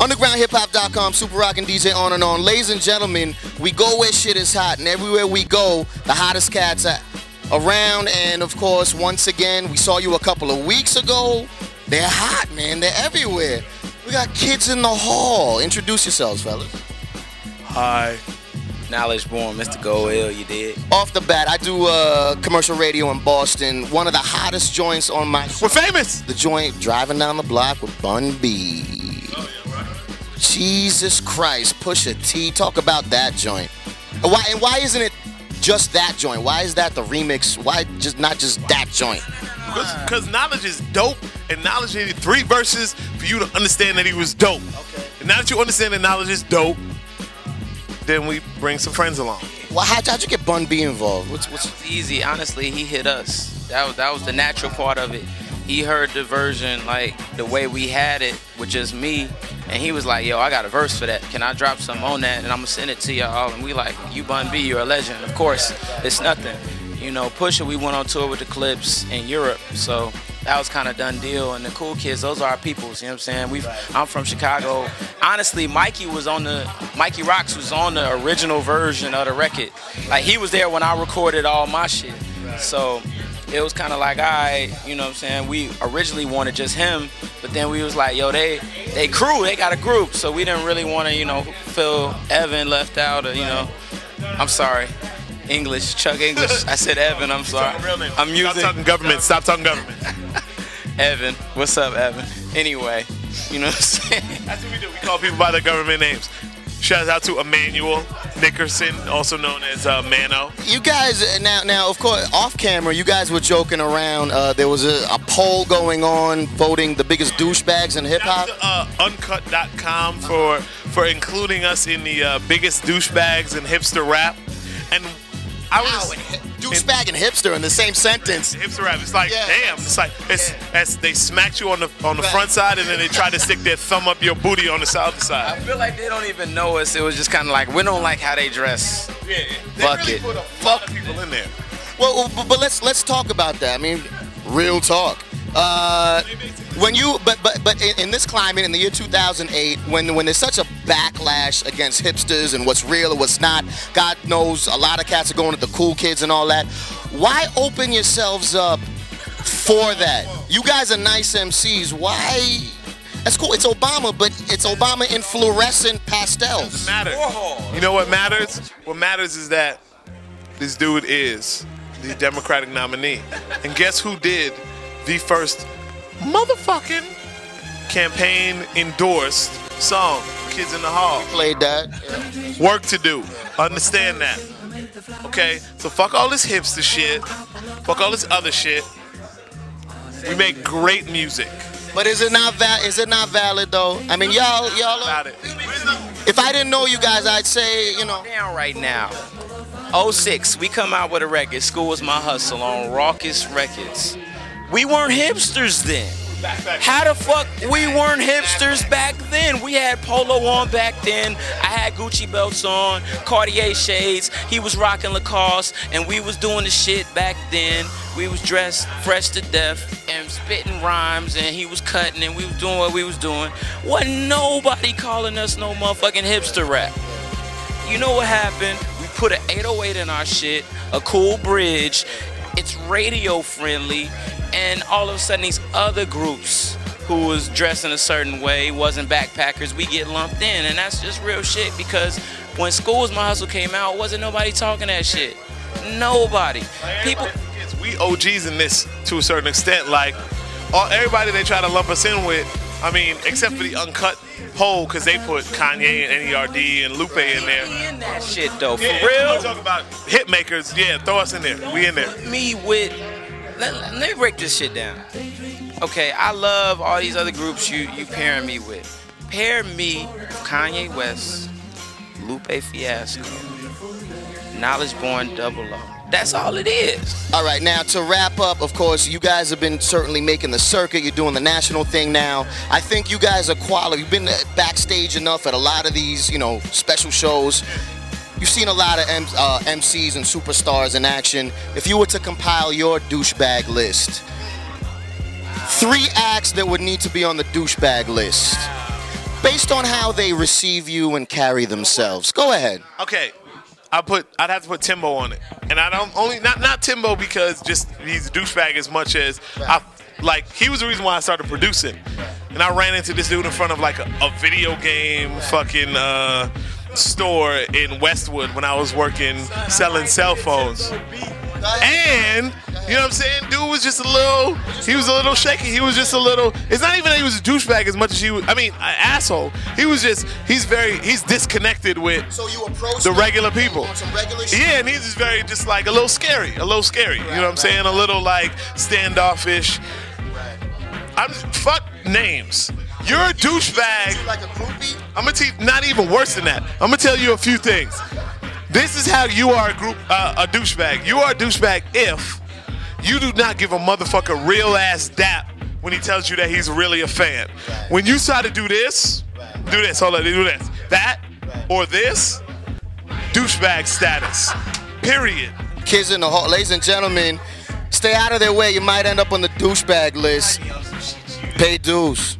UndergroundHipHop.com, Super Rockin' DJ on and on. Ladies and gentlemen, we go where shit is hot, and everywhere we go, the hottest cats are around. And of course, once again, we saw you a couple of weeks ago. They're hot, man. They're everywhere. We got Kidz In The Hall. Introduce yourselves, fellas. Hi. Naledge born, Mr. Go Ill, you did. Off the bat, I do commercial radio in Boston. One of the hottest joints on my show. We're famous. The joint Driving Down the Block with Bun B. Oh, yeah, right. Jesus Christ, Pusha T. Talk about that joint. Why isn't it just that joint? Why is that the remix? Why not just that joint? Because Naledge is dope, and Naledge needed 3 verses for you to understand that he was dope. Okay. And now that you understand that Naledge is dope, then we bring some friends along. Well, how'd you get Bun B involved? It's easy. Honestly, he hit us. That was the natural part of it. He heard the version, like, the way we had it with just me, and he was like, yo, I got a verse for that. Can I drop something on that? And I'm going to send it to y'all. And we like, you Bun B, you're a legend. Of course, it's nothing. You know, Pusha, we went on tour with the Clips in Europe, so that was kind of done deal. And the Cool Kids, those are our peoples, you know what I'm saying? I'm from Chicago. Honestly, Mikey Rocks was on the original version of the record. Like, he was there when I recorded all my shit. So it was kind of like, all right, you know what I'm saying? We originally wanted just him, but then we was like, yo, they crew, they got a group. So we didn't really want to, you know, feel Evan left out or, you know, I'm sorry. English, Chuck English. I said Evan, I'm sorry. I'm using. Stop talking government. Stop talking government. Evan. What's up, Evan? Anyway, you know what I'm saying? That's what we do. We call people by their government names. Shout out to Emmanuel Nickerson, also known as Mano. You guys, now, of course, off camera, you guys were joking around. There was a poll going on voting the biggest douchebags in hip-hop. Uncut.com for including us in the biggest douchebags in hipster rap. And I was douchebag and hipster in the same sentence. Hipster rap. It's like, damn. It's like as they smacked you on the front side, and then they try to stick their thumb up your booty on the other side. I feel like they don't even know us. It was just kind of like, we don't like how they dress. Yeah, they Fuck really it. put a lot of people in there. Well, but let's talk about that. I mean, real talk. When you but in this climate in the year 2008, when there's such a backlash against hipsters and what's real and what's not, God knows a lot of cats are going to the cool kids and all that. Why open yourselves up for that? You guys are nice MCs. Why? That's cool. It's Obama, but it's Obama in fluorescent pastels. Doesn't matter. You know what matters? What matters is that this dude is the Democratic nominee, and guess who did the first motherfucking campaign endorsed song? Kidz In The Hall. Played that. Yeah. Work to do. Understand that. Okay? So fuck all this hipster shit. Fuck all this other shit. We make great music. But is it not valid though? I mean, y'all. About it. If I didn't know you guys, I'd say, you know. Down right now. 06, we come out with a record. School Was My Hustle on Raucous Records. We weren't hipsters then. How the fuck we weren't hipsters back then? We had polo on back then. I had Gucci belts on, Cartier shades. He was rocking Lacoste, and we was doing the shit back then. We was dressed fresh to death and spitting rhymes, and he was cutting, and we was doing what we was doing. Wasn't nobody calling us no motherfucking hipster rap. You know what happened? We put an 808 in our shit, a cool bridge. It's radio friendly. And all of a sudden, these other groups who was dressed in a certain way, wasn't backpackers, we get lumped in. And that's just real shit, because when School Was My Hustle came out, wasn't nobody talking that shit. Nobody. People. We OGs in this to a certain extent. Like, everybody they try to lump us in with, I mean, except for the Uncut poll, because they put Kanye and NERD and Lupe in there. We in that shit, though. For yeah, real? Talk about hit makers. Yeah, throw us in there. We in there. Me with... Let me break this shit down. Okay, I love all these other groups you pairing me with. Pair me with Kanye West, Lupe Fiasco, Naledge and Double-O. That's all it is. All right, now to wrap up, of course, you guys have been certainly making the circuit. You're doing the national thing now. I think you guys are quality. You've been backstage enough at a lot of these, you know, special shows. You've seen a lot of MCs and superstars in action. If you were to compile your douchebag list, 3 acts that would need to be on the douchebag list. based on how they receive you and carry themselves. Go ahead. Okay, I'd have to put Timbo on it, and I don't only not Timbo because just he's a douchebag as much as he was the reason why I started producing, and I ran into this dude in front of like a video game fucking store in Westwood when I was working selling cell phones, and you know what I'm saying? Dude was just a little shaky. He was just a little, it's not even that he was a douchebag as much as an asshole. He's disconnected with the regular people. Yeah, and he's just just like a little scary. You know what I'm saying? A little like standoffish. Fuck names. You're a douchebag. Like a groupie? I'm gonna teach, not even worse than that. I'm gonna tell you a few things. This is how you are a douchebag. You are a douchebag if you do not give a motherfucker real ass dap when he tells you that he's really a fan. When you try to do this, hold on, do this, that, or this, douchebag status. Period. Kidz In The Hall. Ladies and gentlemen, stay out of their way. You might end up on the douchebag list. Pay dues.